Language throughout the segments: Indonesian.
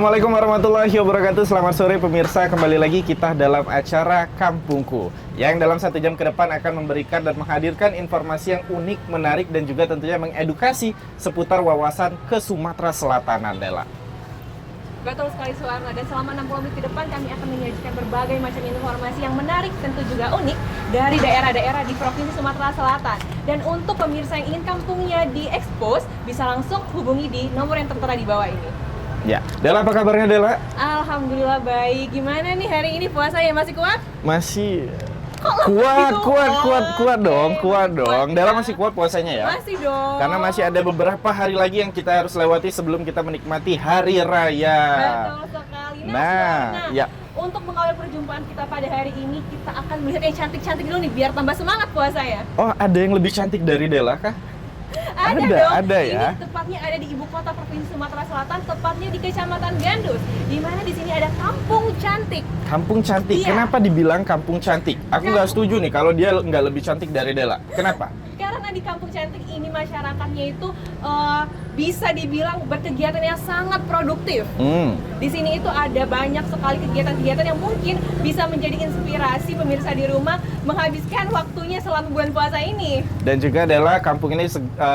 Assalamualaikum warahmatullahi wabarakatuh. Selamat sore pemirsa, kembali lagi kita dalam acara Kampungku yang dalam 1 jam ke depan akan memberikan dan menghadirkan informasi yang unik, menarik dan juga tentunya mengedukasi seputar wawasan ke Sumatera Selatan, Andela. Betul sekali Suwarna, dan selama 60 menit ke depan kami akan menyajikan berbagai macam informasi yang menarik, tentu juga unik dari daerah-daerah di Provinsi Sumatera Selatan. Dan untuk pemirsa yang ingin kampungnya diekspos, bisa langsung hubungi di nomor yang tertera di bawah ini. Ya, Dela, apa kabarnya Dela? Alhamdulillah baik. Gimana nih hari ini puasa ya, masih kuat? Masih Kok kuat dong. Dela masih kuat puasanya ya? Masih dong. Karena masih ada beberapa hari lagi yang kita harus lewati sebelum kita menikmati Hari Raya. Betul sekali. Ya. Untuk mengawal perjumpaan kita pada hari ini, kita akan melihat yang cantik-cantik dulu nih, biar tambah semangat puasa ya. Oh, ada yang lebih cantik dari Dela kah? Ada ya. Ini tepatnya ada di ibu kota Provinsi Sumatera Selatan, tepatnya di Kecamatan Gandus, di mana di sini ada Kampung Cantik. Kampung Cantik. Iya. Kenapa dibilang Kampung Cantik? Aku nggak setuju nih kalau dia nggak lebih cantik dari Dela. Kenapa? Karena di Kampung Cantik ini masyarakatnya itu bisa dibilang berkegiatan yang sangat produktif. Di sini itu ada banyak sekali kegiatan-kegiatan yang mungkin bisa menjadi inspirasi pemirsa di rumah menghabiskan waktunya selama bulan puasa ini. Dan juga Dela, kampung ini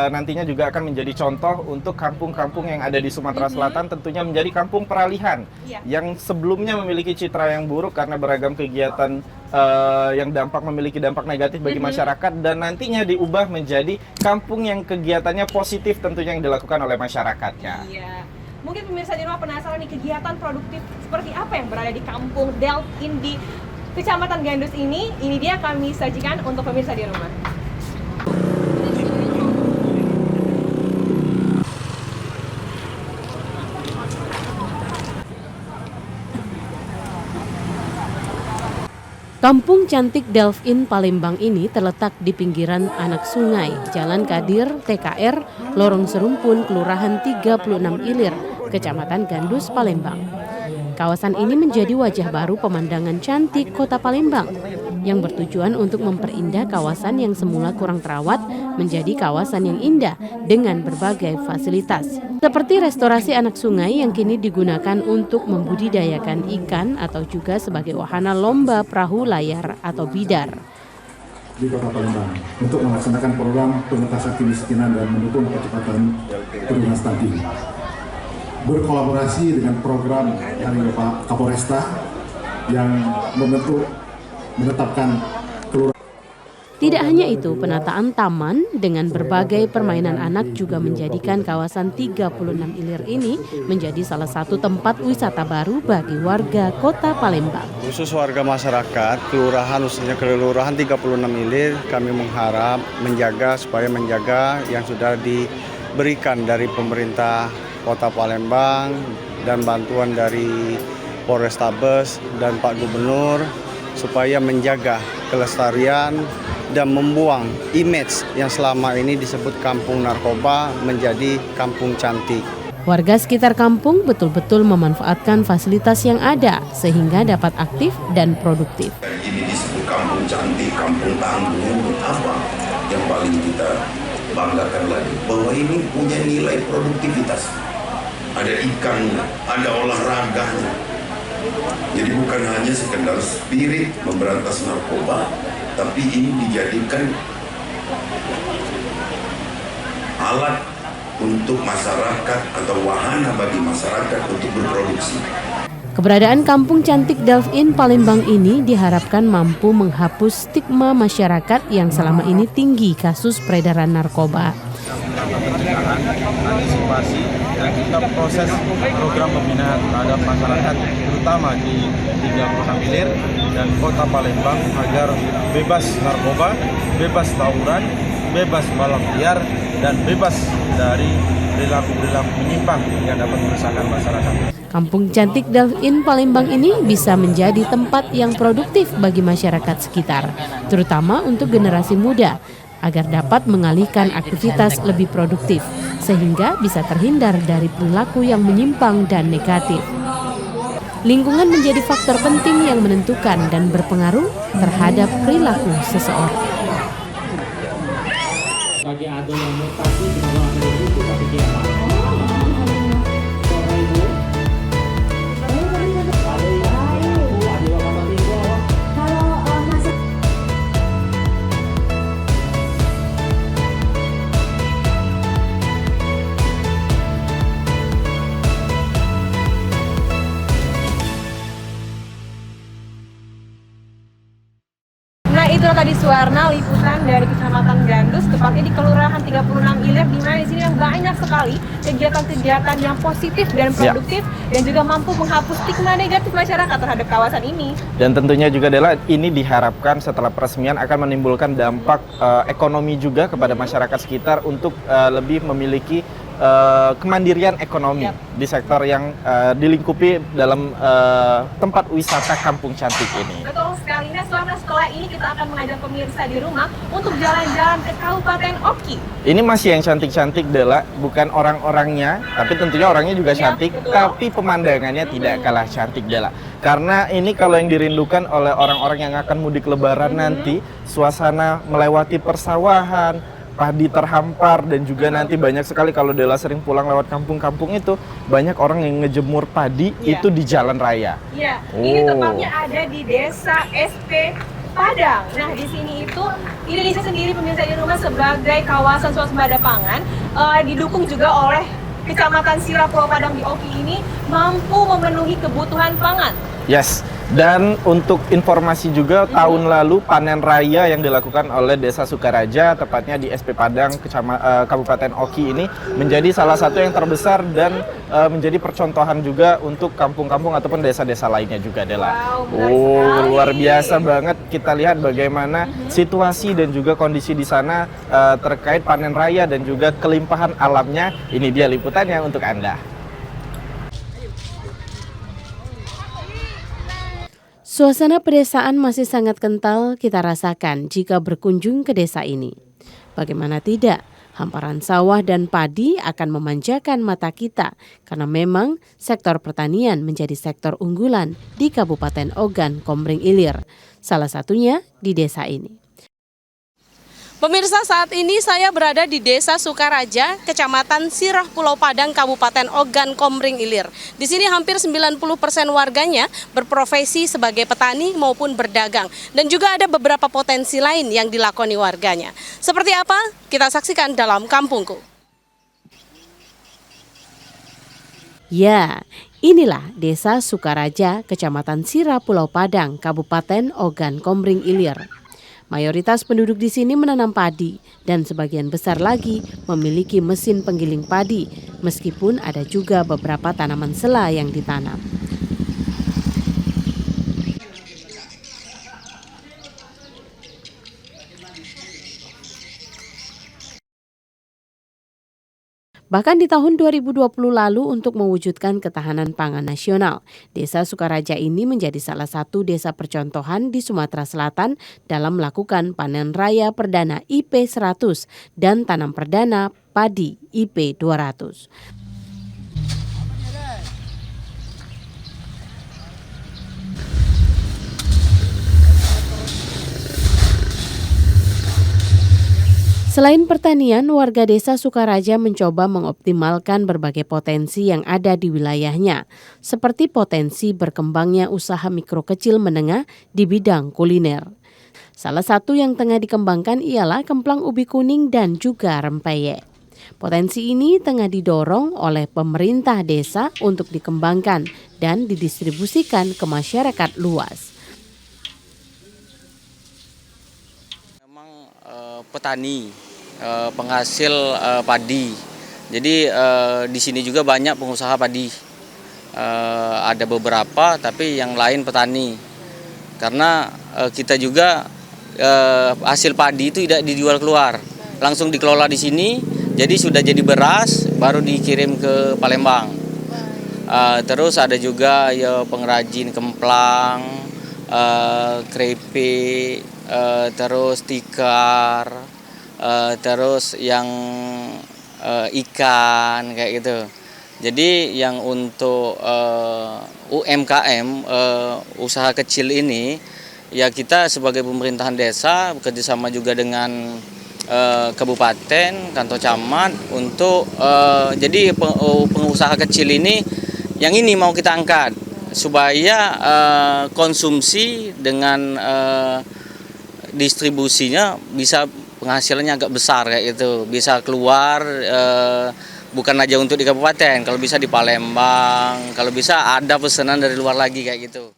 nantinya juga akan menjadi contoh untuk kampung-kampung yang ada di Sumatera Selatan, tentunya menjadi kampung peralihan yang sebelumnya memiliki citra yang buruk karena beragam kegiatan yang memiliki dampak negatif bagi masyarakat, dan nantinya diubah menjadi kampung yang kegiatannya positif tentunya yang dilakukan oleh masyarakatnya. Iya. Mungkin pemirsa di rumah penasaran nih, kegiatan produktif seperti apa yang berada di Kampung Delfin di Kecamatan Gandus ini dia kami sajikan untuk pemirsa di rumah. Kampung Cantik Delfin Palembang ini terletak di pinggiran anak sungai, Jalan Kadir, TKR, Lorong Serumpun, Kelurahan 36 Ilir, Kecamatan Gandus, Palembang. Kawasan ini menjadi wajah baru pemandangan cantik kota Palembang yang bertujuan untuk memperindah kawasan yang semula kurang terawat menjadi kawasan yang indah dengan berbagai fasilitas. Seperti restorasi anak sungai yang kini digunakan untuk membudidayakan ikan atau juga sebagai wahana lomba perahu layar atau bidar. Di Kota Palembang untuk melaksanakan program pengentasan kemiskinan dan mendukung percepatan penurunan stunting. Berkolaborasi dengan program dari Pak Kapolresta yang menetapkan kelurahan. Tidak hanya itu, penataan taman dengan berbagai permainan anak juga menjadikan kawasan 36 Ilir ini menjadi salah satu tempat wisata baru bagi warga Kota Palembang. Khusus warga masyarakat, kelurahan khususnya kelurahan 36 Ilir, kami mengharap supaya menjaga yang sudah diberikan dari pemerintah Kota Palembang dan bantuan dari Polrestabes dan Pak Gubernur supaya menjaga kelestarian dan membuang image yang selama ini disebut kampung narkoba menjadi kampung cantik. Warga sekitar kampung betul-betul memanfaatkan fasilitas yang ada sehingga dapat aktif dan produktif. Ini disebut kampung cantik, kampung tangguh, apa yang paling kita banggakan lagi? Bahwa ini punya nilai produktivitas. Ada ikannya, ada olahraganya. Jadi bukan hanya sekedar spirit memberantas narkoba, tapi ini dijadikan alat untuk masyarakat atau wahana bagi masyarakat untuk berproduksi. Keberadaan Kampung Cantik Delfin Palembang ini diharapkan mampu menghapus stigma masyarakat yang selama ini tinggi kasus peredaran narkoba. Pencegahan, antisipasi, dan kita proses program pembinaan terhadap masyarakat terutama di 36 Ilir dan Kota Palembang agar bebas narkoba, bebas tawuran, bebas balap liar, dan bebas dari perilaku-perilaku menyimpang yang dapat meresahkan masyarakat. Kampung Cantik Delfin Palembang ini bisa menjadi tempat yang produktif bagi masyarakat sekitar, terutama untuk generasi muda, agar dapat mengalihkan aktivitas lebih produktif, sehingga bisa terhindar dari perilaku yang menyimpang dan negatif. Lingkungan menjadi faktor penting yang menentukan dan berpengaruh terhadap perilaku seseorang. Bagi ada yang mutasi di bawah itu tapi dia itulah tadi Suwarna liputan dari Kecamatan Gandus, tepatnya di Kelurahan 36 Ilir, di mana di sini yang banyak sekali kegiatan-kegiatan yang positif dan produktif dan juga mampu menghapus stigma negatif masyarakat terhadap kawasan ini. Dan tentunya juga adalah ini diharapkan setelah peresmian akan menimbulkan dampak ekonomi juga kepada masyarakat sekitar untuk lebih memiliki kemandirian ekonomi di sektor yang dilingkupi dalam tempat wisata Kampung Cantik ini. Betul sekali. Nah, setelah ini kita akan mengajak pemirsa di rumah untuk jalan-jalan ke Kabupaten Oki. Ini masih yang cantik-cantik Dela, bukan orang-orangnya, tapi tentunya orangnya juga cantik, tapi pemandangannya tidak kalah cantik Dela. Karena ini kalau yang dirindukan oleh orang-orang yang akan mudik lebaran nanti, suasana melewati persawahan, padi terhampar, dan juga nanti banyak sekali kalau Dela sering pulang lewat kampung-kampung itu, banyak orang yang ngejemur padi itu di jalan raya. Iya, ini tepatnya ada di Desa SP Padang. Nah, di sini itu Indonesia sendiri pemirsa di rumah sebagai kawasan swasembada pangan, didukung juga oleh Kecamatan Sirah Pulau Padang di Oki ini mampu memenuhi kebutuhan pangan. Yes. Dan untuk informasi juga, tahun lalu panen raya yang dilakukan oleh Desa Sukaraja, tepatnya di SP Padang, Kabupaten Oki ini, menjadi salah satu yang terbesar dan menjadi percontohan juga untuk kampung-kampung ataupun desa-desa lainnya juga, Dela. Wow, luar biasa banget. Kita lihat bagaimana situasi dan juga kondisi di sana terkait panen raya dan juga kelimpahan alamnya. Ini dia liputannya untuk Anda. Suasana pedesaan masih sangat kental kita rasakan jika berkunjung ke desa ini. Bagaimana tidak, hamparan sawah dan padi akan memanjakan mata kita karena memang sektor pertanian menjadi sektor unggulan di Kabupaten Ogan Komering Ilir, salah satunya di desa ini. Pemirsa, saat ini saya berada di Desa Sukaraja, Kecamatan Sirah Pulau Padang, Kabupaten Ogan Komering Ilir. Di sini hampir 90% warganya berprofesi sebagai petani maupun berdagang. Dan juga ada beberapa potensi lain yang dilakoni warganya. Seperti apa? Kita saksikan dalam Kampungku. Ya, inilah Desa Sukaraja, Kecamatan Sirah Pulau Padang, Kabupaten Ogan Komering Ilir. Mayoritas penduduk di sini menanam padi dan sebagian besar lagi memiliki mesin penggiling padi, meskipun ada juga beberapa tanaman sela yang ditanam. Bahkan di tahun 2020 lalu untuk mewujudkan ketahanan pangan nasional, Desa Sukaraja ini menjadi salah satu desa percontohan di Sumatera Selatan dalam melakukan panen raya perdana IP 100 dan tanam perdana padi IP 200. Selain pertanian, warga Desa Sukaraja mencoba mengoptimalkan berbagai potensi yang ada di wilayahnya, seperti potensi berkembangnya usaha mikro kecil menengah di bidang kuliner. Salah satu yang tengah dikembangkan ialah kemplang ubi kuning dan juga rempeyek. Potensi ini tengah didorong oleh pemerintah desa untuk dikembangkan dan didistribusikan ke masyarakat luas. Memang petani, penghasil padi. Jadi di sini juga banyak pengusaha padi. Ada beberapa, tapi yang lain petani. Karena kita juga hasil padi itu tidak dijual keluar, langsung dikelola di sini. Jadi sudah jadi beras, baru dikirim ke Palembang. Terus ada juga ya pengrajin kemplang, keripik, terus tikar. Terus yang ikan kayak gitu. Jadi yang untuk UMKM, usaha kecil ini, ya kita sebagai pemerintahan desa bekerjasama juga dengan kabupaten, kantor camat untuk jadi pengusaha kecil ini, yang ini mau kita angkat supaya konsumsi dengan distribusinya bisa penghasilannya agak besar kayak gitu, bisa keluar bukan aja untuk di kabupaten, kalau bisa di Palembang, kalau bisa ada pesanan dari luar lagi kayak gitu.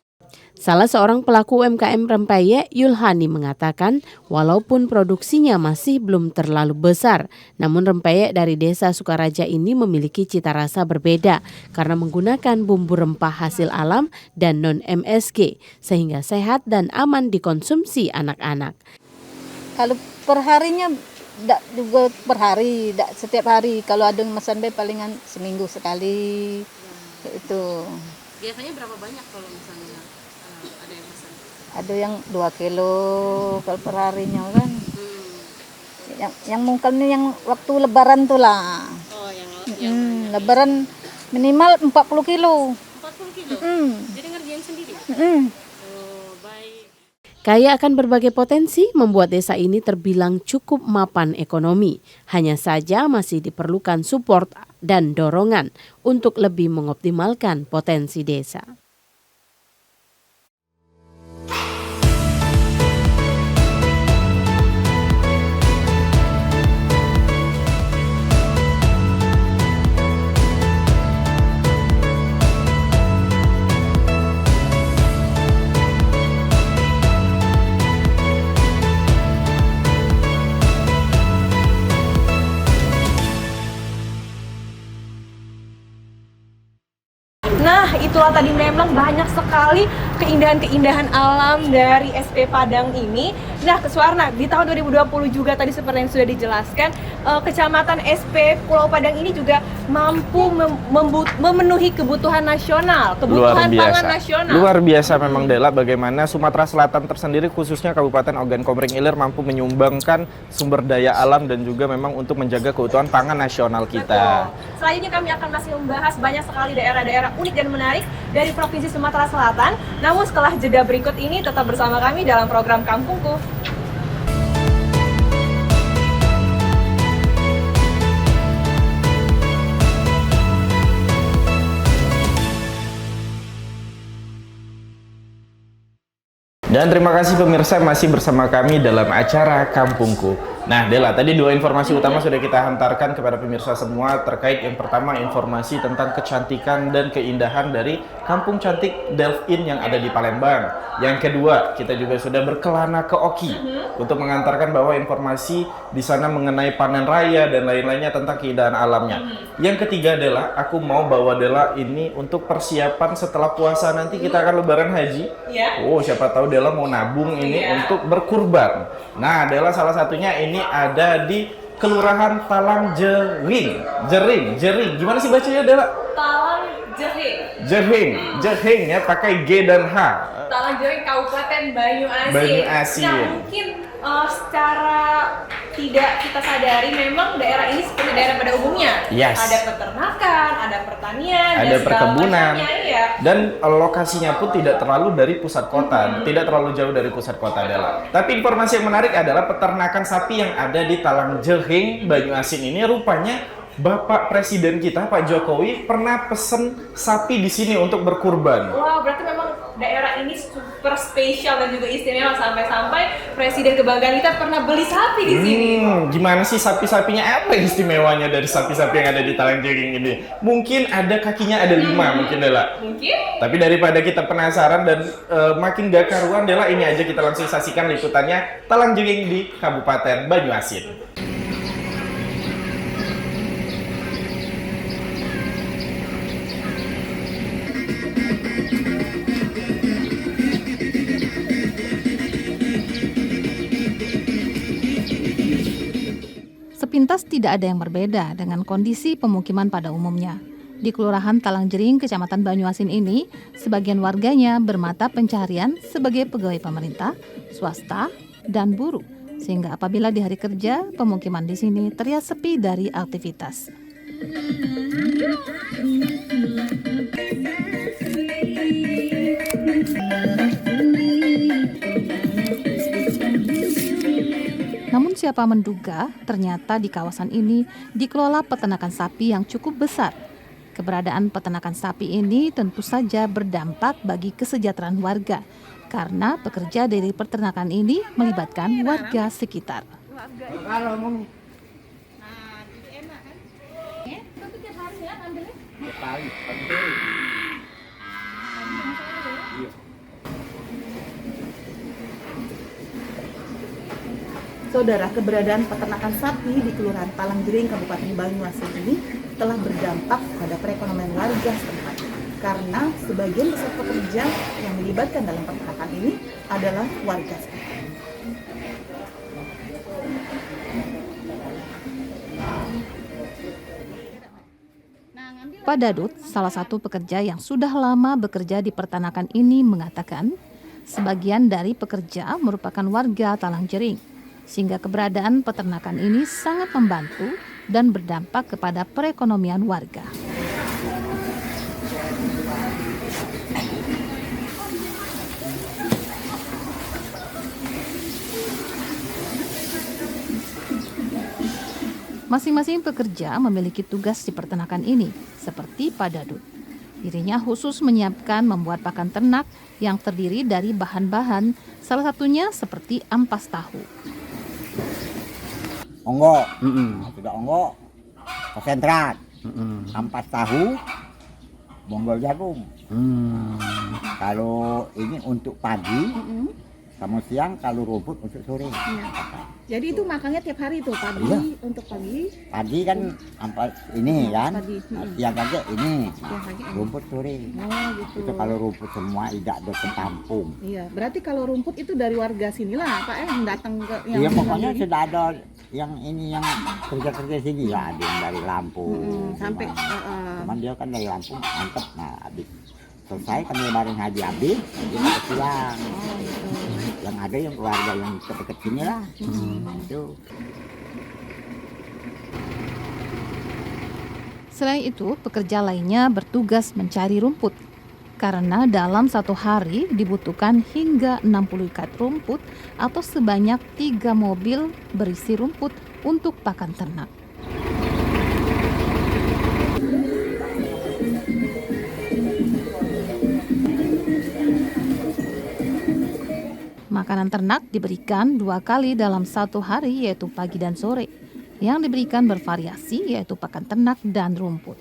Salah seorang pelaku UMKM rempeyek, Yulhani, mengatakan walaupun produksinya masih belum terlalu besar, namun rempeyek dari Desa Sukaraja ini memiliki cita rasa berbeda karena menggunakan bumbu rempah hasil alam dan non-MSG, sehingga sehat dan aman dikonsumsi anak-anak. Kalau perharinya tidak juga per hari, tidak setiap hari. Kalau ada yang pesan palingan seminggu sekali. Itu. Biasanya berapa banyak kalau misalnya ada yang pesan? Ada yang 2 kilo kalau per harinya kan. Yang mungkin yang waktu lebaran tuh lah. Oh, yang lebaran minimal 40 kilo. 40 kilo? Jadi ngerjain sendiri? Oh, baik. Kaya akan berbagai potensi membuat desa ini terbilang cukup mapan ekonomi. Hanya saja masih diperlukan support dan dorongan untuk lebih mengoptimalkan potensi desa. Nah, itulah tadi memang banyak sekali keindahan-keindahan alam dari SP Padang ini. Nah, Suwarna, di tahun 2020 juga tadi seperti yang sudah dijelaskan, Kecamatan SP Pulau Padang ini juga mampu memenuhi kebutuhan nasional, kebutuhan pangan nasional. Luar biasa memang, Dela, bagaimana Sumatera Selatan tersendiri khususnya Kabupaten Ogan Komering Ilir mampu menyumbangkan sumber daya alam dan juga memang untuk menjaga keutuhan pangan nasional kita. Betul. Selanjutnya kami akan masih membahas banyak sekali daerah-daerah unik dan menarik dari Provinsi Sumatera Selatan. Namun setelah jeda berikut ini tetap bersama kami dalam program Kampungku. Dan terima kasih pemirsa masih bersama kami dalam acara Kampungku. Nah, Dela, tadi 2 informasi utama sudah kita hantarkan kepada pemirsa semua terkait yang pertama informasi tentang kecantikan dan keindahan dari Kampung Cantik Delfin yang ada di Palembang. Yang kedua, kita juga sudah berkelana ke Oki untuk mengantarkan bahwa informasi di sana mengenai panen raya dan lain-lainnya tentang keindahan alamnya. Yang ketiga, Dela, aku mau bawa Dela ini untuk persiapan setelah puasa nanti kita akan lebaran haji. Oh, siapa tahu Dela mau nabung ini untuk berkurban. Nah, Dela salah satunya ini ada di Kelurahan Talang Jering. Gimana sih bacanya, Dela? Talang Jering ya, pakai G dan H. Talang Jering, Kabupaten Banyuasin. Nah, mungkin secara tidak kita sadari memang daerah ini seperti daerah pada umumnya. Ada peternakan, ada pertanian, ada perkebunan, iya. Dan lokasinya pun tidak terlalu dari pusat kota, tidak terlalu jauh dari pusat kota, Dela. Tapi informasi yang menarik adalah peternakan sapi yang ada di Talang Jering, Banyuasin ini rupanya Bapak Presiden kita, Pak Jokowi, pernah pesen sapi di sini untuk berkurban. Wow, berarti memang daerah ini super spesial dan juga istimewa sampai-sampai Presiden kebanggaan kita pernah beli sapi di sini. Gimana sih sapi-sapinya? Apa yang istimewanya dari sapi-sapi yang ada di Talang Jering ini? Mungkin ada kakinya ada 5 mungkin, Dela. Mungkin. Tapi daripada kita penasaran dan makin gak karuan, Dela, ini aja kita langsung saksikan liputannya Talang Jering di Kabupaten Banyuasin. Sepintas tidak ada yang berbeda dengan kondisi pemukiman pada umumnya. Di Kelurahan Talang Jering, Kecamatan Banyuasin ini, sebagian warganya bermata pencaharian sebagai pegawai pemerintah, swasta, dan buruh. Sehingga apabila di hari kerja, pemukiman di sini terlihat sepi dari aktivitas. Namun siapa menduga ternyata di kawasan ini dikelola peternakan sapi yang cukup besar. Keberadaan peternakan sapi ini tentu saja berdampak bagi kesejahteraan warga karena pekerja dari peternakan ini melibatkan warga sekitar. Saudara, keberadaan peternakan sapi di Kelurahan Palangjering, Kabupaten Banyuasin ini telah berdampak pada perekonomian warga setempat. Karena sebagian besar pekerja yang dilibatkan dalam peternakan ini adalah warga setempat. Pak Dadut, salah satu pekerja yang sudah lama bekerja di peternakan ini, mengatakan sebagian dari pekerja merupakan warga Talangjering, sehingga keberadaan peternakan ini sangat membantu dan berdampak kepada perekonomian warga. Masing-masing pekerja memiliki tugas di peternakan ini, seperti Pak Dadut. Dirinya khusus menyiapkan membuat pakan ternak yang terdiri dari bahan-bahan, salah satunya seperti ampas tahu. Onggo, sudah onggo, konsentrat, ampas tahu, bonggol jagung. Kalau ini untuk pagi, sama siang, kalau rumput untuk sore. Jadi itu makannya tiap hari tuh, pagi untuk pagi. Pagi kan ampas ini kan, siang aja ini, rumput sore. Oh gitu. Itu kalau rumput semua tidak ada ketampung. Iya, berarti kalau rumput itu dari warga sinilah, Pak, yang datang ke yang Iya, pokoknya sudah ada yang ini yang kerja-kerja sini lah, ada yang dari Lampung. Sampai cuman dia kan dari Lampung, mantep. Nah, habis selesai kami bareng haji habis, dia ke siang. Yang ada yang keluarga yang dekat sini lah. Itu. Selain itu, pekerja lainnya bertugas mencari rumput. Karena dalam satu hari dibutuhkan hingga 60 ikat rumput atau sebanyak 3 mobil berisi rumput untuk pakan ternak. Makanan ternak diberikan 2 kali dalam satu hari, yaitu pagi dan sore. Yang diberikan bervariasi, yaitu pakan ternak dan rumput.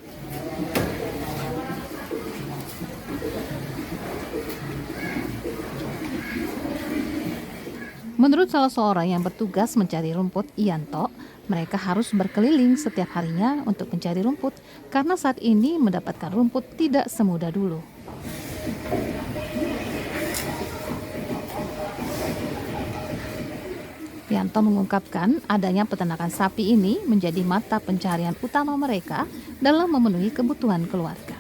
Menurut salah seorang yang bertugas mencari rumput, Ianto, mereka harus berkeliling setiap harinya untuk mencari rumput karena saat ini mendapatkan rumput tidak semudah dulu. Yanto mengungkapkan adanya peternakan sapi ini menjadi mata pencarian utama mereka dalam memenuhi kebutuhan keluarga.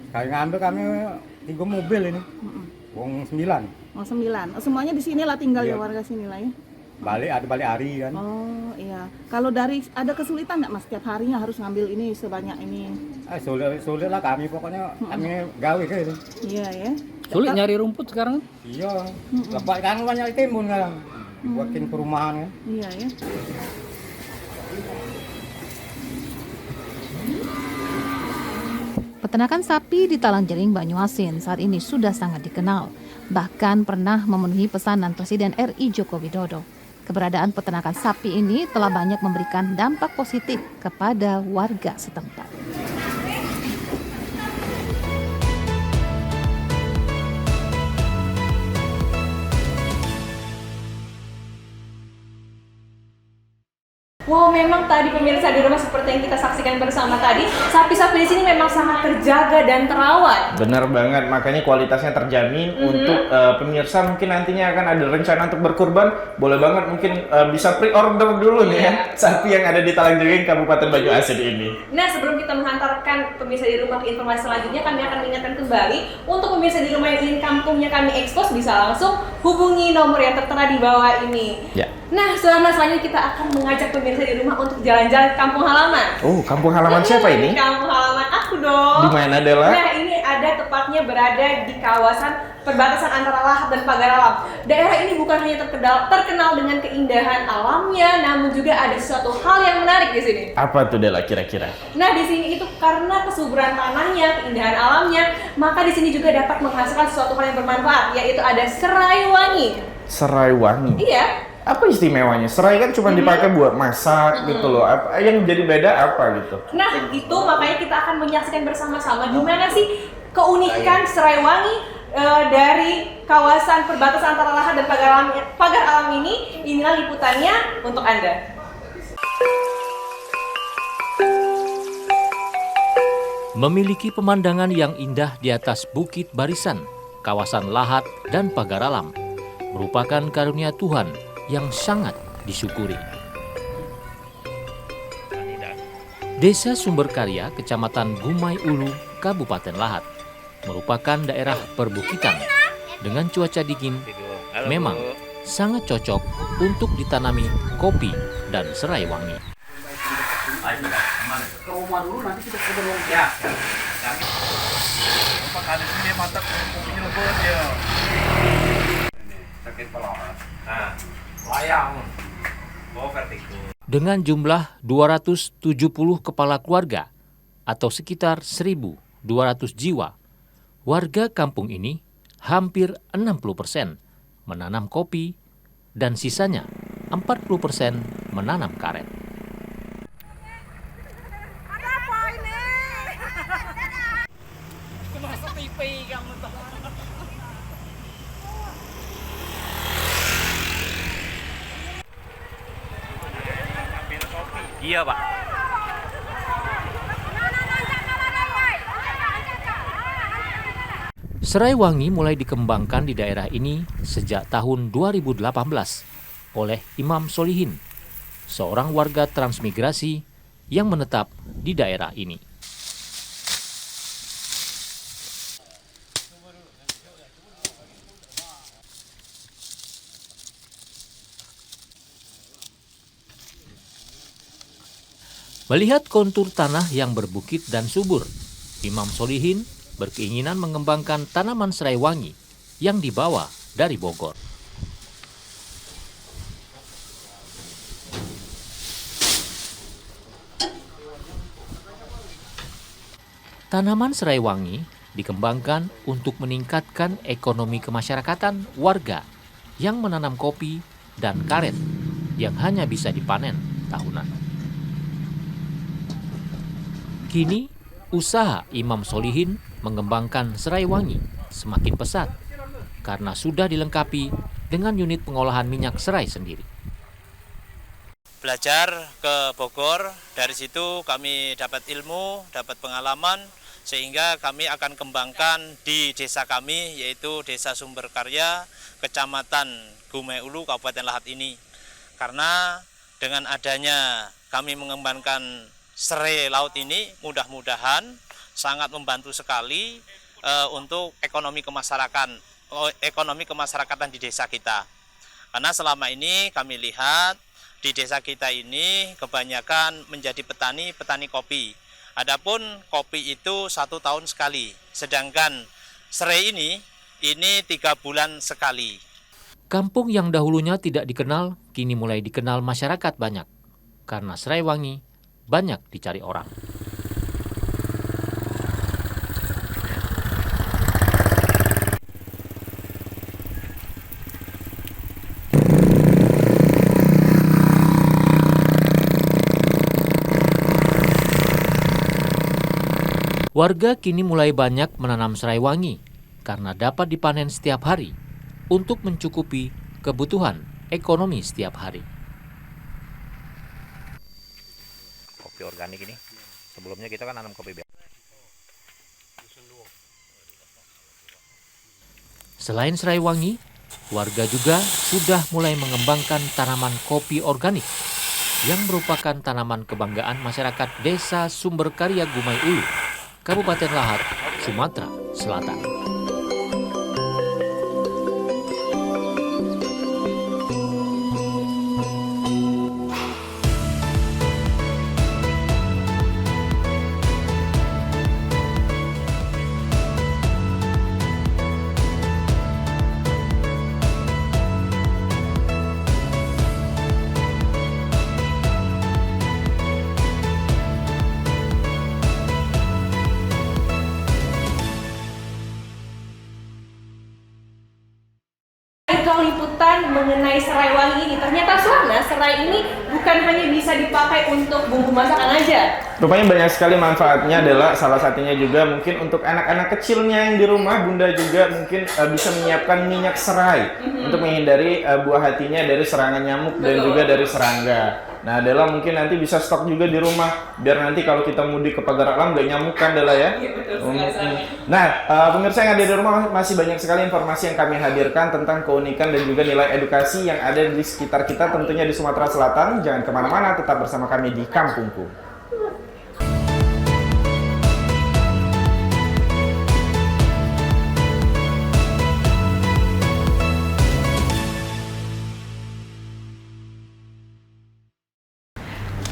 Kami ngambil 3 mobil ini, wong 9. Oh 9, semuanya di sini lah tinggal ya warga sini lah ya? Balik hari kan. Oh iya, kalau dari ada kesulitan nggak mas setiap harinya harus ngambil ini sebanyak ini? Sulit lah kami pokoknya, kami gawe gitu. Iya ya. Sulit nyari rumput sekarang? Iya, lepas kan banyak timun kan, buatin perumahan kan. Iya ya. Peternakan sapi di Talangjering, Banyuasin saat ini sudah sangat dikenal, bahkan pernah memenuhi pesanan Presiden RI Joko Widodo. Keberadaan peternakan sapi ini telah banyak memberikan dampak positif kepada warga setempat. Wow, memang tadi pemirsa di rumah seperti yang kita saksikan bersama tadi, sapi-sapi di sini memang sangat terjaga dan terawat. Benar banget, makanya kualitasnya terjamin. Untuk pemirsa mungkin nantinya akan ada rencana untuk berkurban, boleh banget mungkin bisa pre-order dulu nih ya, sapi yang ada di Talangjering, Kabupaten Banyuasin ini. Nah, sebelum kita menghantarkan pemirsa di rumah ke informasi selanjutnya, kami akan mengingatkan kembali untuk pemirsa di rumah yang ingin kampungnya kami ekspos bisa langsung hubungi nomor yang tertera di bawah ini. Ya. Nah, selanjutnya kita akan mengajak pemirsa di rumah untuk jalan-jalan kampung halaman. Oh, kampung halaman siapa ini? Kampung halaman aku dong. Di mana, Dela? Nah, ini ada tepatnya berada di kawasan perbatasan antara Lahat dan Pagar Alam. Daerah ini bukan hanya terkenal dengan keindahan alamnya, namun juga ada sesuatu hal yang menarik di sini. Apa tuh, Dela, kira-kira? Nah, di sini itu karena kesuburan tanahnya, keindahan alamnya, maka di sini juga dapat menghasilkan sesuatu hal yang bermanfaat, yaitu ada serai wangi. Serai wangi? Iya. Apa istimewanya? Serai kan cuma dipakai buat masak gitu loh. Apa yang jadi beda apa gitu? Nah, itu makanya kita akan menyaksikan bersama-sama gimana sih keunikan serai wangi dari kawasan perbatasan antara lahat dan pagar alam ini. Inilah liputannya untuk Anda. Memiliki pemandangan yang indah di atas bukit barisan, kawasan lahat dan pagar alam merupakan karunia Tuhan yang sangat disyukuri. Desa Sumberkarya, Kecamatan Gumai Ulu, Kabupaten Lahat, merupakan daerah perbukitan dengan cuaca dingin, memang sangat cocok untuk ditanami kopi dan serai wangi. Ke rumah dulu, nanti kita ke rumah. Ya. Ada sini mantap kopinya lebih ya. Sakit pelongan. Nah, layang. Bawa vertigo. Dengan jumlah 270 kepala keluarga atau sekitar 1.200 jiwa, warga kampung ini hampir 60% menanam kopi dan sisanya 40% menanam karet. Iya, Pak. Serai wangi mulai dikembangkan di daerah ini sejak tahun 2018 oleh Imam Solihin, seorang warga transmigrasi yang menetap di daerah ini. Melihat kontur tanah yang berbukit dan subur, Imam Solihin berkeinginan mengembangkan tanaman serai wangi yang dibawa dari Bogor. Tanaman serai wangi dikembangkan untuk meningkatkan ekonomi kemasyarakatan warga yang menanam kopi dan karet yang hanya bisa dipanen tahunan. Kini, usaha Imam Solihin mengembangkan serai wangi semakin pesat karena sudah dilengkapi dengan unit pengolahan minyak serai sendiri. Belajar ke Bogor, dari situ kami dapat ilmu, dapat pengalaman, sehingga kami akan kembangkan di desa kami, yaitu Desa Sumberkarya, Kecamatan Gumai Ulu, Kabupaten Lahat ini. Karena dengan adanya kami mengembangkan serai laut ini, mudah-mudahan sangat membantu sekali untuk ekonomi kemasyarakatan di desa kita. Karena selama ini kami lihat di desa kita ini kebanyakan menjadi petani kopi. Adapun kopi itu 1 tahun sekali, sedangkan serai ini 3 bulan sekali. Kampung yang dahulunya tidak dikenal, kini mulai dikenal masyarakat banyak, karena serai wangi banyak dicari orang. Warga kini mulai banyak menanam serai wangi karena dapat dipanen setiap hari untuk mencukupi kebutuhan ekonomi setiap hari. Kopi organik ini, sebelumnya kita kan nanam kopi biasa. Selain serai wangi, warga juga sudah mulai mengembangkan tanaman kopi organik yang merupakan tanaman kebanggaan masyarakat Desa Sumberkarya Gumai Ulu, Kabupaten Lahat, Sumatera Selatan. kejutan mengenai serai wangi ini. Ternyata Suarna, serai ini bukan hanya bisa dipakai untuk bumbu masakan aja. Rupanya banyak sekali manfaatnya, adalah salah satunya juga mungkin untuk anak-anak kecilnya yang di rumah. Bunda juga mungkin bisa menyiapkan minyak serai untuk menghindari buah hatinya dari serangan nyamuk dan juga dari serangga. Nah, Dela mungkin nanti bisa stok juga di rumah, biar nanti kalau kita mudik ke pagar alam nggak nyamuk kan, Dela ya? Iya, betul Nah, pemirsa yang ada di rumah, masih banyak sekali informasi yang kami hadirkan tentang keunikan dan juga nilai edukasi yang ada di sekitar kita, tentunya di Sumatera Selatan. Jangan kemana-mana, tetap bersama kami di Kampungku.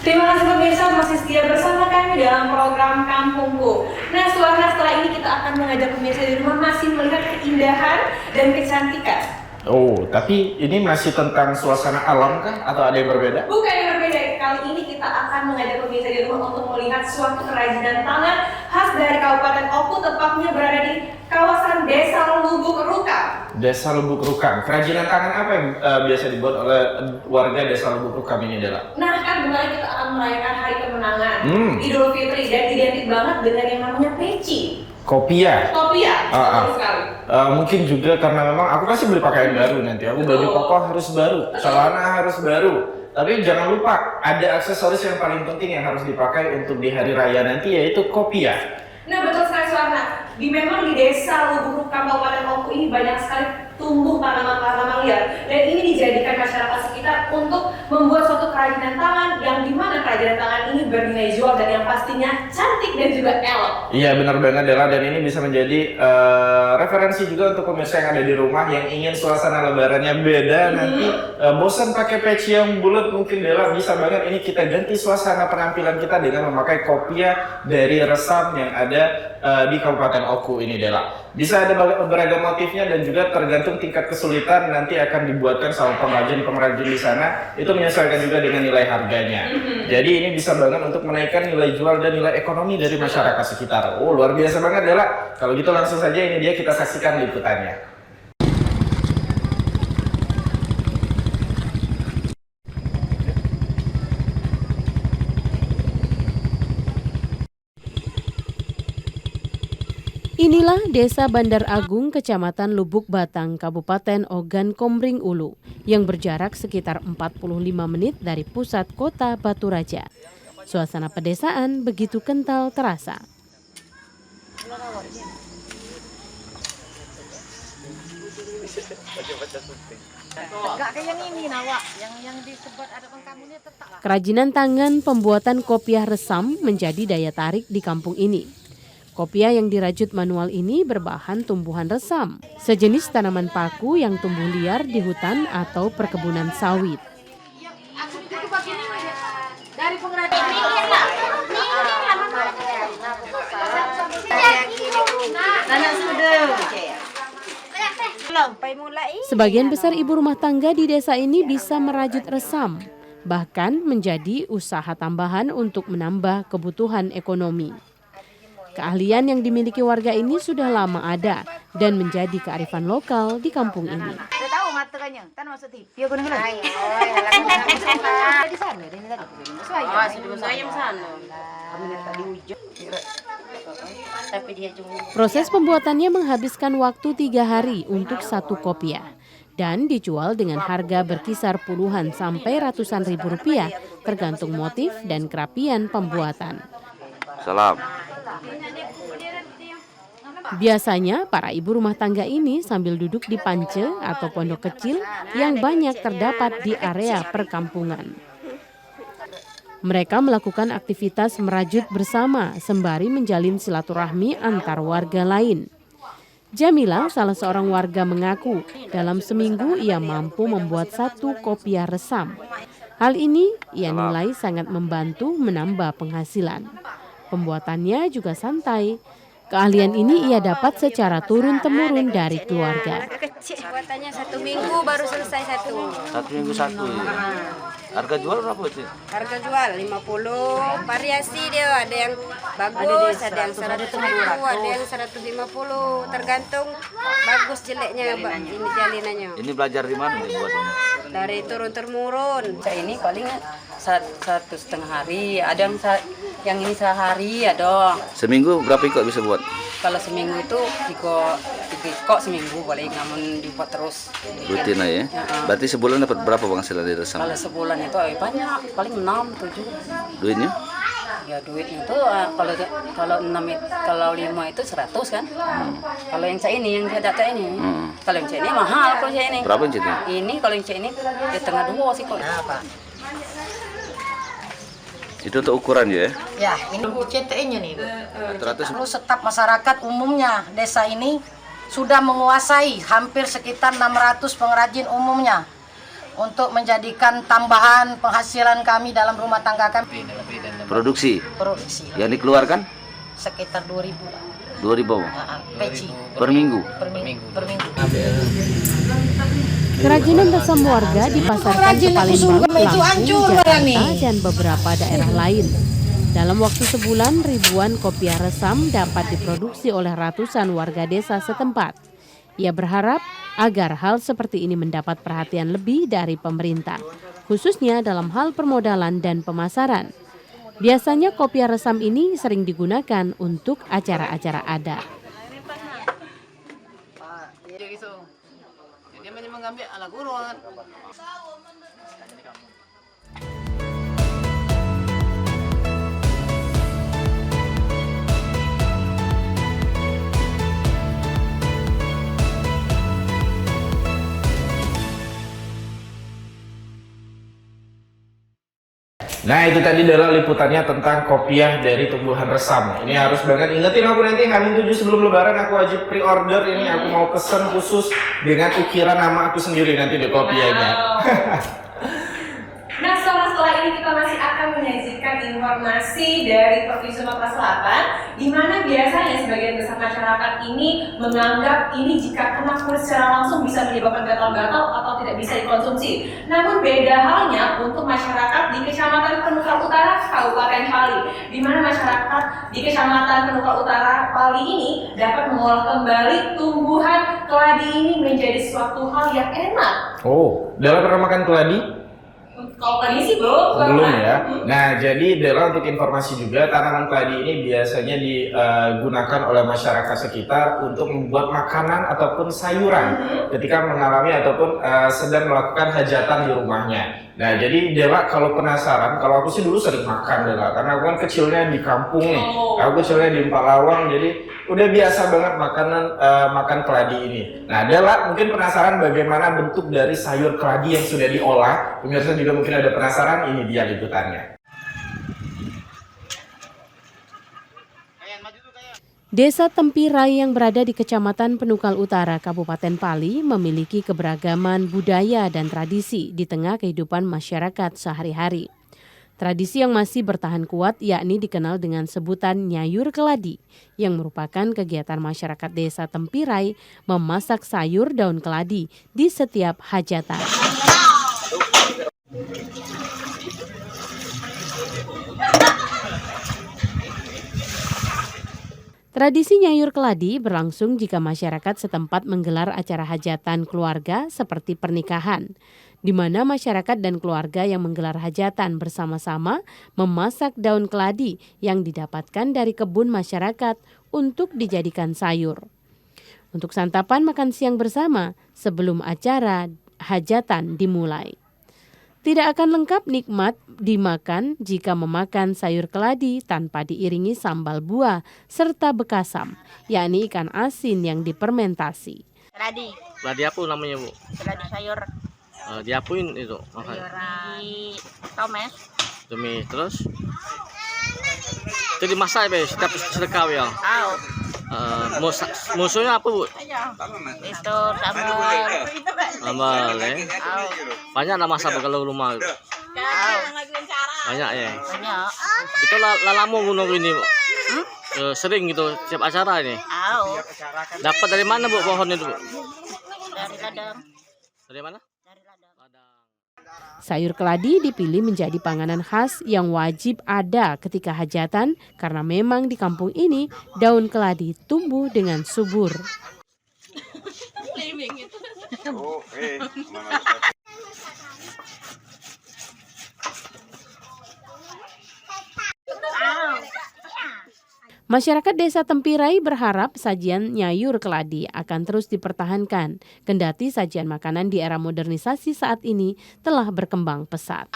Terima kasih pemirsa masih setia bersama kami dalam program Kampungku. Nah, Suarna, setelah ini kita akan mengajak pemirsa di rumah masih melihat keindahan dan kecantikan. Oh, tapi ini masih tentang suasana alam kah? Atau ada yang berbeda? Bukan yang berbeda. Kali ini kita akan mengajak pemirsa di rumah untuk melihat suatu kerajinan tangan khas dari Kabupaten Oku, tepatnya berada di kawasan Desa Lubuk Rukam. Desa Lubuk Rukam. Kerajinan tangan apa yang biasa dibuat oleh warga Desa Lubuk Rukam ini, Dela? Nah, kan bentar kita akan merayakan Hari Kemenangan, Idul Fitri, dan identik banget dengan yang namanya peci. Kopiah. Betul sekali. Mungkin juga karena memang aku pasti beli pakaian baru nanti. Aku baju koko harus baru, celana harus baru. Tapi jangan lupa, ada aksesoris yang paling penting yang harus dipakai untuk di hari raya nanti, yaitu kopiah. Nah, betul sekali Suarna. Memang di Desa Lubuk Rukam Kabupaten Oku ini banyak sekali tumbuh tanaman-tanaman liar, dan ini dijadikan masyarakat sekitar untuk membuat suatu kerajinan tangan yang dimana kerajinan tangan ini bernilai jual dan yang pastinya cantik dan juga elok. Iya, benar banget, Dela, dan ini bisa menjadi referensi juga untuk pemirsa yang ada di rumah yang ingin suasana lebarannya beda. Nanti bosan pakai peci yang bulat, mungkin Dela bisa banget ini kita ganti suasana penampilan kita dengan memakai kopiah dari resam yang ada di Kabupaten Oku ini, Dela. Bisa ada beragam motifnya dan juga tergantung tingkat kesulitan nanti akan dibuatkan sama pengrajin-pengrajin di sana. Itu menyesuaikan juga dengan nilai harganya. Jadi ini bisa banget untuk menaikkan nilai jual dan nilai ekonomi dari masyarakat sekitar. Oh, luar biasa banget, Dela. Kalau gitu langsung saja ini dia kita saksikan liputannya. Inilah Desa Bandar Agung, Kecamatan Lubuk Batang, Kabupaten Ogan Komering Ulu, yang berjarak sekitar 45 menit dari pusat kota Batu Raja. Suasana pedesaan begitu kental terasa. Kerajinan tangan pembuatan kopiah resam menjadi daya tarik di kampung ini. Kopiah yang dirajut manual ini berbahan tumbuhan resam, sejenis tanaman paku yang tumbuh liar di hutan atau perkebunan sawit. Sebagian besar ibu rumah tangga di desa ini bisa merajut resam, bahkan menjadi usaha tambahan untuk menambah kebutuhan ekonomi. Keahlian yang dimiliki warga ini sudah lama ada dan menjadi kearifan lokal di kampung ini. Proses pembuatannya menghabiskan waktu 3 hari untuk satu kopiah dan dijual dengan harga berkisar puluhan sampai ratusan ribu rupiah tergantung motif dan kerapian pembuatan. Salam. Biasanya para ibu rumah tangga ini sambil duduk di pance atau pondok kecil yang banyak terdapat di area perkampungan. Mereka melakukan aktivitas merajut bersama sembari menjalin silaturahmi antar warga lain. Jamila, salah seorang warga, mengaku dalam seminggu ia mampu membuat 1 kopiah resam. Hal ini ia nilai sangat membantu menambah penghasilan. Pembuatannya juga santai. Keahlian ini ia dapat secara turun-temurun dari keluarga. Buatannya 1 minggu baru selesai 1. 1 minggu 1. Harga jual berapa sih? Harga jual 50, variasi dia, ada yang bagus, ada yang 100.000, ada yang 150, tergantung bagus jeleknya ini jalinannya. Ini belajar di mana nih buat ini? Dari turun-temurun. Ini paling 1,5 hari, ada yang ini sehari ada. Seminggu berapa ikut bisa buat? Kalau seminggu itu 3 ikut seminggu boleh, namun dibuat terus. Rutin aja ya? Berarti sebulan dapat berapa penghasilan dari resam? Kalau sebulan itu banyak, paling 6-7. Duitnya? Ya duitnya itu kalau 5 itu 100 kan. Kalau yang cak ini, yang data ini. Kalau yang cak ini mahal kalau cak ini. Berapa yang cak ini? Ini kalau yang cak ini di tengah 2 sih kok. Apa? Itu untuk ukuran ya? Ya, ini CTE-nya nih. Terus Staf masyarakat umumnya desa ini sudah menguasai hampir sekitar 600 pengrajin umumnya untuk menjadikan tambahan penghasilan kami dalam rumah tangga kami. Produksi? Produksi. Yang dikeluarkan? Sekitar 2.000. 2.000? Peci. Per minggu? Per minggu. Kerajinan resam warga dipasarkan ke Palembang, Lampung, Jakarta, dan beberapa daerah lain. Dalam waktu sebulan, ribuan kopiah resam dapat diproduksi oleh ratusan warga desa setempat. Ia berharap agar hal seperti ini mendapat perhatian lebih dari pemerintah, khususnya dalam hal permodalan dan pemasaran. Biasanya kopiah resam ini sering digunakan untuk acara-acara adat. Dia mengambil ala guru. Nah itu tadi adalah liputannya tentang kopiah dari tumbuhan resam. Ini harus banget ingetin aku nanti H-7 sebelum lebaran aku wajib pre-order ini. Aku mau pesen khusus dengan ukiran nama aku sendiri nanti di kopiahnya. Nah setelah ini kita masih akan menyajikan informasi dari Provinsi Sumatera Selatan, di mana biasanya sebagian besar masyarakat ini menganggap ini jika kena kulit secara langsung bisa menyebabkan gatal-gatal atau tidak bisa dikonsumsi. Namun beda halnya untuk masyarakat di Kecamatan Penukar Utara, Kabupaten Pali, di mana masyarakat di Kecamatan Penukar Utara Pali ini dapat mengolah kembali tumbuhan keladi ini menjadi suatu hal yang enak. Oh, Dela pernah makan keladi? Kalau tadi sih belum. Belum ya. Nah, jadi Dela untuk informasi juga tanaman keladi ini biasanya digunakan oleh masyarakat sekitar untuk membuat makanan ataupun sayuran ketika mengalami ataupun sedang melakukan hajatan di rumahnya. Nah, jadi Dela kalau penasaran, kalau aku sih dulu sering makan Dela, karena aku kan kecilnya di kampung nih. Aku kecilnya di Empalawang, jadi udah biasa banget makan keladi ini. Nah, Dela mungkin penasaran bagaimana bentuk dari sayur keladi yang sudah diolah. Pemirsa juga mungkin ada penasaran, ini dia liputannya. Desa Tempirai yang berada di Kecamatan Penukal Utara, Kabupaten Pali memiliki keberagaman budaya dan tradisi di tengah kehidupan masyarakat sehari-hari. Tradisi yang masih bertahan kuat yakni dikenal dengan sebutan nyayur keladi, yang merupakan kegiatan masyarakat desa Tempirai memasak sayur daun keladi di setiap hajatan. Tradisi nyayur keladi berlangsung jika masyarakat setempat menggelar acara hajatan keluarga seperti pernikahan, di mana masyarakat dan keluarga yang menggelar hajatan bersama-sama memasak daun keladi yang didapatkan dari kebun masyarakat untuk dijadikan sayur. Untuk santapan makan siang bersama sebelum acara hajatan dimulai. Tidak akan lengkap nikmat dimakan jika memakan sayur keladi tanpa diiringi sambal buah serta bekasam, yakni ikan asin yang dipermentasi. Keladi. Keladi apa namanya, Bu? Keladi sayur. Diapain itu? Sayuran tomes. Tumis terus? Itu dimasak ya, setiap sedekah ya? Tahu. Musuhnya apa, Bu? Itu sambal. Sambal ya? Banyak lah masak kalau rumah? Banyak ya? Banyak. Itu lama bunuh ini, Bu? Sering gitu, setiap acara ini? Tahu. Dapat dari mana, Bu, pohon itu, Bu? Dari ladang. Dari mana? Dari ladang. Sayur keladi dipilih menjadi panganan khas yang wajib ada ketika hajatan karena memang di kampung ini daun keladi tumbuh dengan subur. Masyarakat Desa Tempirai berharap sajian nyayur keladi akan terus dipertahankan, kendati sajian makanan di era modernisasi saat ini telah berkembang pesat.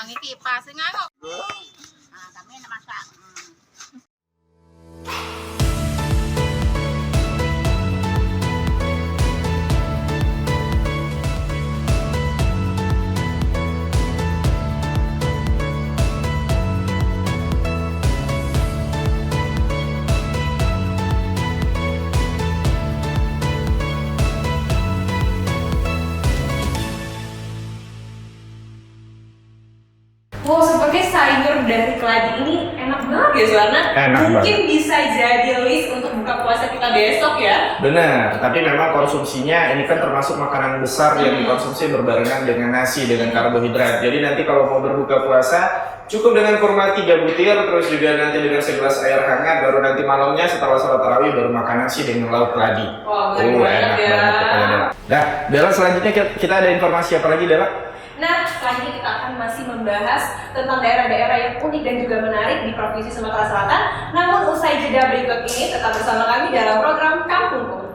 Wow, seperti sayur dari keladi ini enak banget ya Suwarna. Mungkin banget. Bisa jadi list untuk buka puasa kita besok ya. Benar, tapi memang konsumsinya ini kan termasuk makanan besar yang dikonsumsi berbarengan dengan nasi, dengan karbohidrat. Jadi nanti kalau mau berbuka puasa cukup dengan kurma 3 butir, terus juga nanti dengan segelas air hangat, baru nanti malamnya setelah sholat tarawih baru makan nasi dengan lauk keladi. Enak banget ya. Pokoknya. Nah, Dela, selanjutnya kita ada informasi apa lagi, Dela? Nah, selanjutnya kita akan masih membahas tentang daerah-daerah yang unik dan juga menarik di Provinsi Sumatera Selatan. Namun usai jeda berikut ini tetap bersama kami dalam program Kampungku.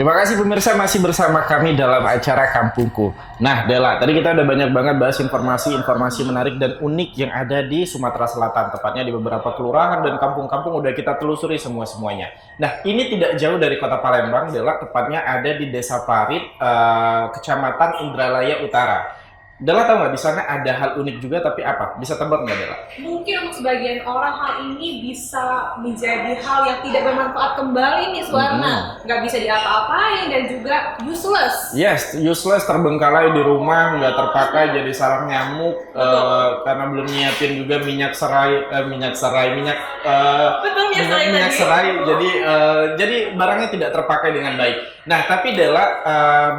Terima kasih pemirsa, masih bersama kami dalam acara Kampungku. Nah, Dela, tadi kita udah banyak banget bahas informasi menarik dan unik yang ada di Sumatera Selatan, tepatnya di beberapa kelurahan dan kampung-kampung udah kita telusuri semuanya. Nah, ini tidak jauh dari Kota Palembang, Dela, tepatnya ada di Desa Parit, Kecamatan Indralaya Utara. Dela tahu nggak di sana ada hal unik juga, tapi apa? Bisa tebak nggak, Dela? Mungkin untuk sebagian orang hal ini bisa menjadi hal yang tidak bermanfaat kembali nih Suwarna. Nggak bisa diapa-apain dan juga useless. Yes, useless, terbengkalai di rumah, nggak terpakai, jadi sarang nyamuk karena belum nyiapin juga minyak serai. Jadi barangnya tidak terpakai dengan baik. Nah, tapi Dela,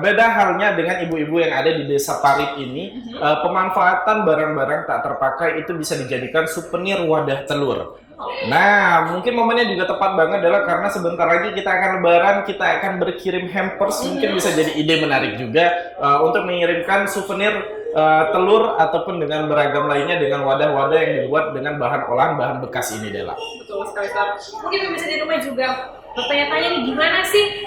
beda halnya dengan ibu-ibu yang ada di Desa Parit ini. Pemanfaatan barang-barang tak terpakai itu bisa dijadikan souvenir wadah telur. Nah, mungkin momennya juga tepat banget adalah karena sebentar lagi kita akan lebaran, kita akan berkirim hampers, mungkin bisa jadi ide menarik juga untuk mengirimkan souvenir telur ataupun dengan beragam lainnya dengan wadah-wadah yang dibuat dengan bahan olahan bahan bekas ini, Dela. Betul sekali, mungkin bisa di rumah juga bertanya-tanya nih, gimana sih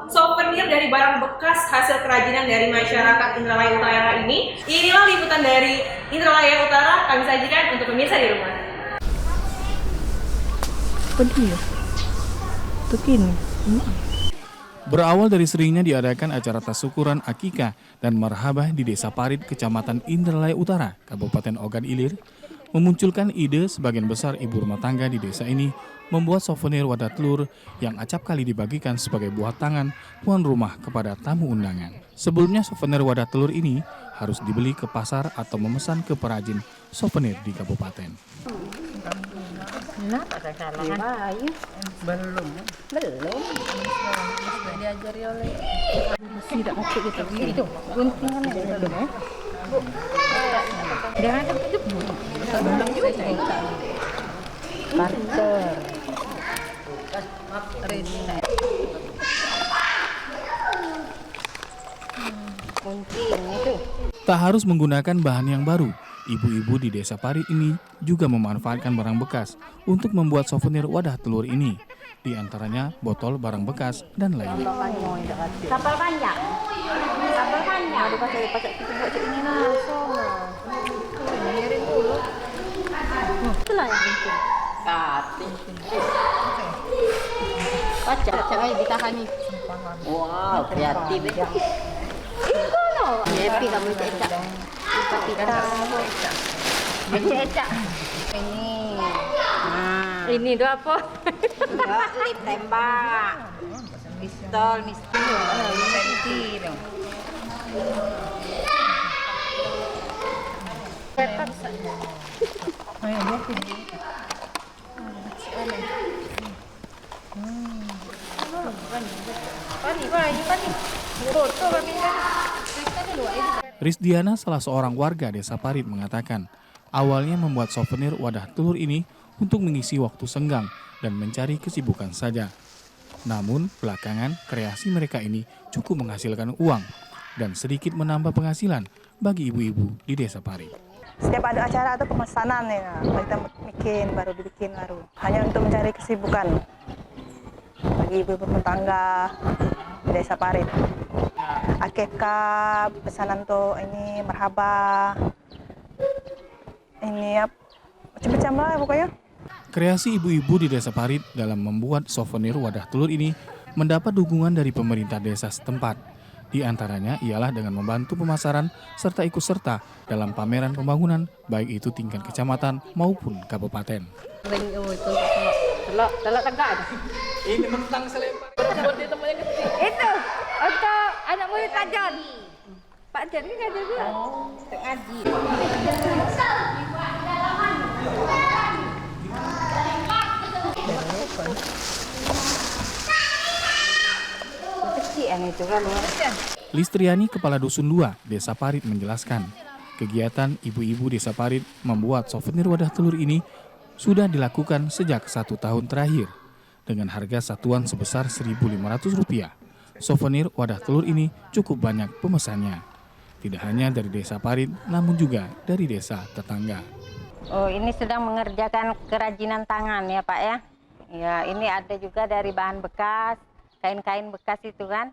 souvenir dari barang bekas hasil kerajinan dari masyarakat Indralaya Utara ini? Inilah liputan dari Indralaya Utara kami sajikan untuk pemirsa di rumah. Berawal dari seringnya diadakan acara tassyukuran akikah dan marhabah di Desa Parit, Kecamatan Indralaya Utara, Kabupaten Ogan Ilir, memunculkan ide sebagian besar ibu rumah tangga di desa ini membuat souvenir wadah telur yang acap kali dibagikan sebagai buah tangan tuan rumah kepada tamu undangan. Sebelumnya souvenir wadah telur ini harus dibeli ke pasar atau memesan ke perajin souvenir di kabupaten. Belum diajari oleh tidak masuk gitu itu guntingan belum ya jangan itu belum parter tak harus menggunakan bahan yang baru. Ibu-ibu di Desa Parit ini juga memanfaatkan barang bekas untuk membuat souvenir wadah telur ini. Di antaranya botol barang bekas dan lainnya. Kapal panjang. Dipakai ini langsung. Ngirim dulu. Itulah yang penting. Kaca ditahan nih. Wow, kreatif. Happy kamu cecak. Cecak. Ini itu apa? Lip tembak. Pistol. Risdiana, salah seorang warga Desa Parit, mengatakan awalnya membuat souvenir wadah telur ini untuk mengisi waktu senggang dan mencari kesibukan saja. Namun belakangan kreasi mereka ini cukup menghasilkan uang dan sedikit menambah penghasilan bagi ibu-ibu di Desa Parit. Setiap ada acara atau pemesanan ya, kita dibikin baru. Hanya untuk mencari kesibukan bagi ibu-ibu rumah tangga di Desa Parit. Akekah, pesanan tuh ini marhaba, ini ya macam-macam lah pokoknya. Kreasi ibu-ibu di Desa Parit dalam membuat souvenir wadah telur ini mendapat dukungan dari pemerintah desa setempat. Di antaranya ialah dengan membantu pemasaran serta ikut serta dalam pameran pembangunan baik itu tingkat kecamatan maupun kabupaten. Ini mentang selempar. Seperti temannya kecil. Itu untuk anak murid Pak Jon. Pak Jon kan ada juga. Untuk ngaji. Listriani, Kepala Dusun 2 Desa Parit, menjelaskan kegiatan ibu-ibu Desa Parit membuat souvenir wadah telur ini sudah dilakukan sejak 1 tahun terakhir dengan harga satuan sebesar Rp1.500. Souvenir wadah telur ini cukup banyak pemesannya, tidak hanya dari Desa Parit namun juga dari desa tetangga. Oh, ini sedang mengerjakan kerajinan tangan ya Pak ya. Ya, ini ada juga dari bahan bekas, kain-kain bekas itu kan.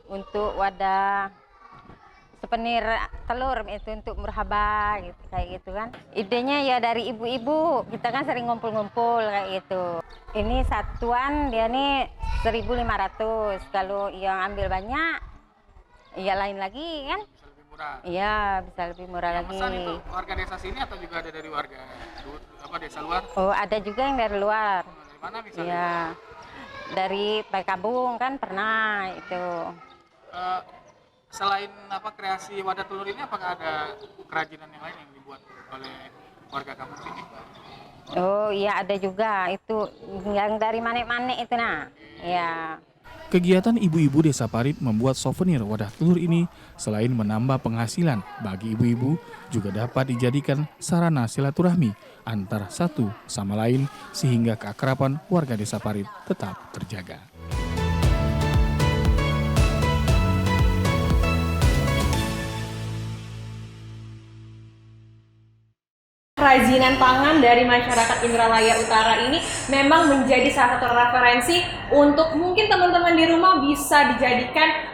Untuk wadah souvenir telur itu untuk marhaba gitu, kayak gitu kan. Idenya ya dari ibu-ibu, kita kan sering ngumpul-ngumpul kayak gitu. Ini satuan dia nih 1.500, kalau yang ambil banyak ya lain lagi kan. Iya, bisa lebih murah lagi. Pesan itu warga desa sini atau juga ada dari warga desa luar? Oh, ada juga yang dari luar. Dari mana misalnya? Iya. Dari Pakabung kan pernah itu. Selain kreasi wadah telur ini, apakah ada kerajinan yang lain yang dibuat oleh warga kampung sini? Oh iya, ada juga itu yang dari manek-manek itu nah. Ya. Kegiatan ibu-ibu Desa Parit membuat souvenir wadah telur ini selain menambah penghasilan bagi ibu-ibu, juga dapat dijadikan sarana silaturahmi antar satu sama lain sehingga keakraban warga Desa Parit tetap terjaga. Kerajinan tangan dari masyarakat Indralaya Utara ini memang menjadi salah satu referensi untuk mungkin teman-teman di rumah bisa dijadikan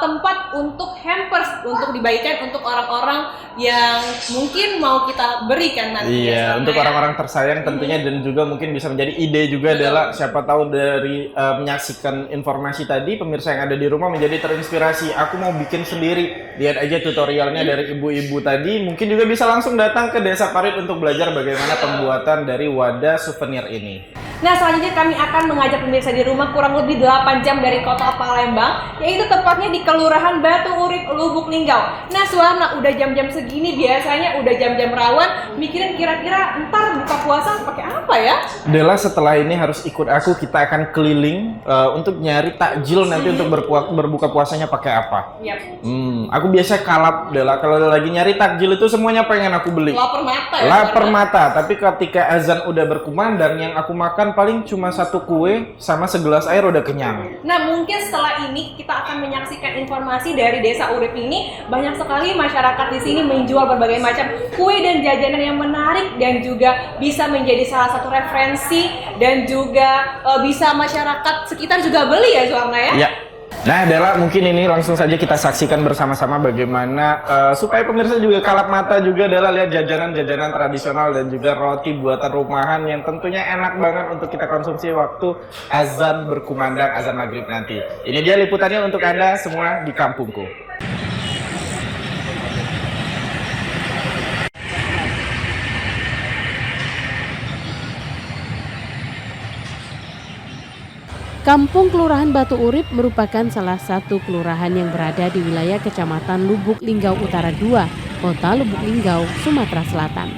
tempat untuk hampers untuk dibagikan untuk orang-orang yang mungkin mau kita berikan nanti. Iya, untuk orang-orang tersayang tentunya dan juga mungkin bisa menjadi ide juga adalah siapa tahu dari menyaksikan informasi tadi pemirsa yang ada di rumah menjadi terinspirasi. Aku mau bikin sendiri. Lihat aja tutorialnya dari ibu-ibu tadi. Mungkin juga bisa langsung datang ke Desa Parit untuk belajar bagaimana pembuatan dari wadah souvenir ini. Nah, selanjutnya kami akan mengajak pemirsa di rumah kurang lebih 8 jam dari kota Palembang, yaitu tepatnya di Kelurahan Batu Urip, Lubuk Linggau. Nah, Suwarna, udah jam-jam segini biasanya udah jam-jam rawan, mikirin kira-kira ntar buka puasa pakai apa ya? Dela, setelah ini harus ikut aku, kita akan keliling untuk nyari takjil nanti untuk berbuka puasanya pakai apa. Yap. Aku biasa kalap, Dela, kalau lagi nyari takjil itu semuanya pengen aku beli. Lapar mata ya? Lapar mata, tapi ketika azan udah berkumandang yang aku makan paling cuma 1 kue sama segelas air udah kenyang. Nah, mungkin setelah ini kita akan menyaksikan informasi dari Desa Urip ini. Banyak sekali masyarakat di sini menjual berbagai macam kue dan jajanan yang menarik dan juga bisa menjadi salah satu referensi dan juga bisa masyarakat sekitar juga beli ya, Suwarna ya? Iya. Nah, Dela, mungkin ini langsung saja kita saksikan bersama-sama bagaimana supaya pemirsa juga kalap mata juga, Dela, lihat jajanan-jajanan tradisional dan juga roti buatan rumahan yang tentunya enak banget untuk kita konsumsi waktu azan berkumandang, azan maghrib nanti. Ini dia liputannya untuk Anda semua di kampungku. Kampung Kelurahan Batu Urip merupakan salah satu kelurahan yang berada di wilayah Kecamatan Lubuk Linggau Utara 2, Kota Lubuk Linggau, Sumatera Selatan.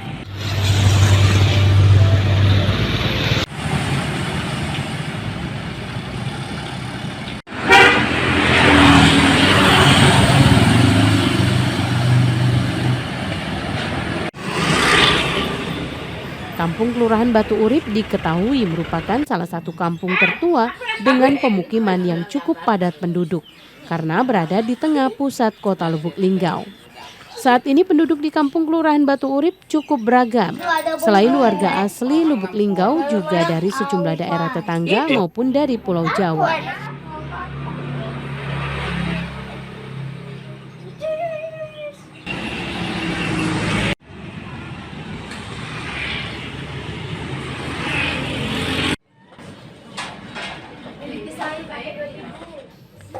Kampung Kelurahan Batu Urip diketahui merupakan salah satu kampung tertua dengan pemukiman yang cukup padat penduduk karena berada di tengah pusat kota Lubuk Linggau. Saat ini penduduk di Kampung Kelurahan Batu Urip cukup beragam. Selain warga asli Lubuk Linggau, juga dari sejumlah daerah tetangga maupun dari Pulau Jawa.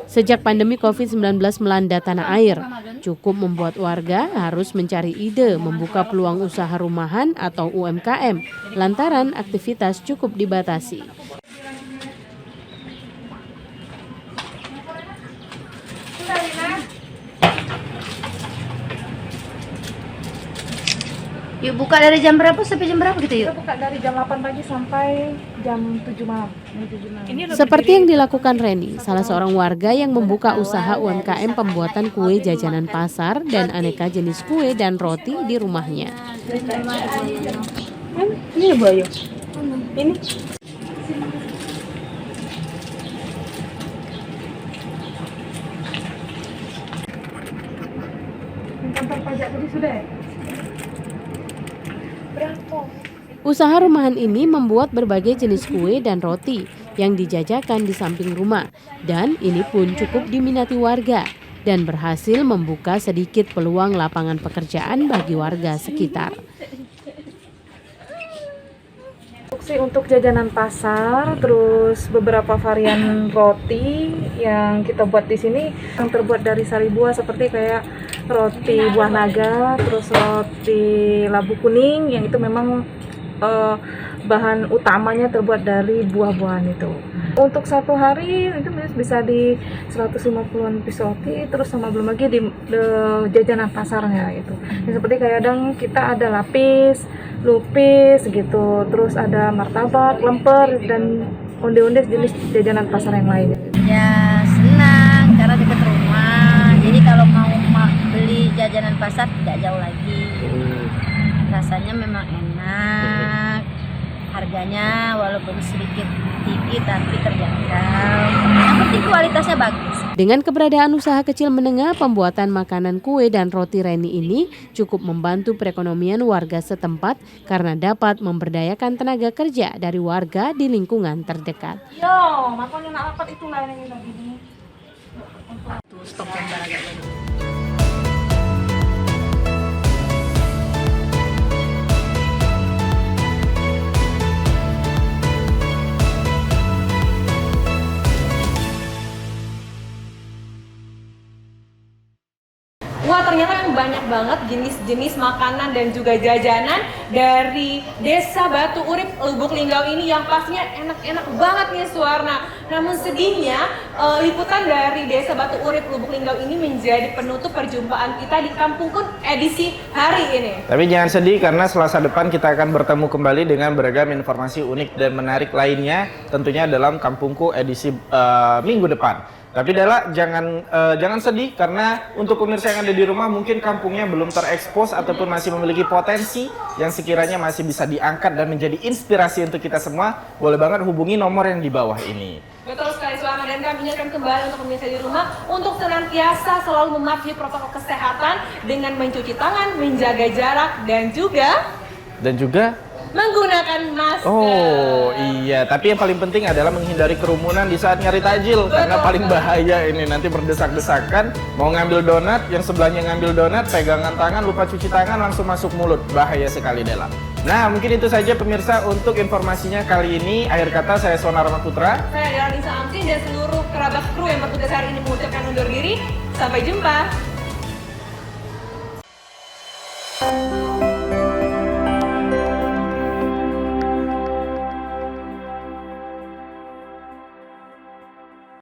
Sejak pandemi COVID-19 melanda tanah air, cukup membuat warga harus mencari ide membuka peluang usaha rumahan atau UMKM lantaran aktivitas cukup dibatasi. Yuk buka dari jam berapa sampai jam berapa gitu yuk? Kita buka dari jam 8 pagi sampai jam 7 malam. Seperti yang dilakukan Reni, salah seorang warga yang membuka usaha UMKM pembuatan kue jajanan pasar dan aneka jenis kue dan roti di rumahnya. Ini Bu Ayu. Ini. Kantor pajak tadi sudah ya? Usaha rumahan ini membuat berbagai jenis kue dan roti yang dijajakan di samping rumah, dan ini pun cukup diminati warga dan berhasil membuka sedikit peluang lapangan pekerjaan bagi warga sekitar. Untuk jajanan pasar, terus beberapa varian roti yang kita buat di sini yang terbuat dari sari buah seperti kayak roti buah naga, terus roti labu kuning yang itu memang bahan utamanya terbuat dari buah-buahan itu. Untuk satu hari itu bisa di 150-an piece roti, terus sama belum lagi di jajanan pasarnya itu. Ya, seperti kadang kita ada lapis, lupis gitu, terus ada martabak, lemper dan onde-onde jenis jajanan pasar yang lainnya. Ya senang karena dekat rumah. Jadi kalau mau beli jajanan pasar tidak jauh lagi. Rasanya memang enak, harganya walaupun sedikit tinggi tapi terjangkau. Yang penting kualitasnya bagus. Dengan keberadaan usaha kecil menengah, pembuatan makanan kue dan roti Reni ini cukup membantu perekonomian warga setempat karena dapat memberdayakan tenaga kerja dari warga di lingkungan terdekat. Yo, makanya nak rapat itu lah yang tadi ini. Untuk stok yang agak banyak. Wah, ternyata yang banyak banget jenis-jenis makanan dan juga jajanan dari Desa Batu Urip Lubuk Linggau ini yang pastinya enak-enak banget nih Suwarna. Namun sedihnya liputan dari Desa Batu Urip Lubuk Linggau ini menjadi penutup perjumpaan kita di Kampungku edisi hari ini. Tapi jangan sedih karena Selasa depan kita akan bertemu kembali dengan beragam informasi unik dan menarik lainnya, tentunya dalam Kampungku edisi minggu depan. Tapi Dela, jangan sedih karena untuk pemirsa yang ada di rumah mungkin kampungnya belum terekspos ataupun masih memiliki potensi yang sekiranya masih bisa diangkat dan menjadi inspirasi untuk kita semua. Boleh banget hubungi nomor yang di bawah ini. Betul sekali Suwarna, dan kami ingatkan kembali untuk pemirsa di rumah untuk senantiasa selalu mematuhi protokol kesehatan dengan mencuci tangan, menjaga jarak dan juga menggunakan masker. Oh iya, tapi yang paling penting adalah menghindari kerumunan di saat nyari takjil. Karena paling bahaya ini nanti berdesak-desakan. Mau ngambil donat, yang sebelahnya ngambil donat, pegangan tangan, lupa cuci tangan, langsung masuk mulut. Bahaya sekali Dela. Nah, mungkin itu saja pemirsa untuk informasinya kali ini. Akhir kata saya Sona Rahmat Putra. Saya adalah Nisa Amsin dan seluruh kerabat kru yang bertugas hari ini mengucapkan undur diri. Sampai jumpa.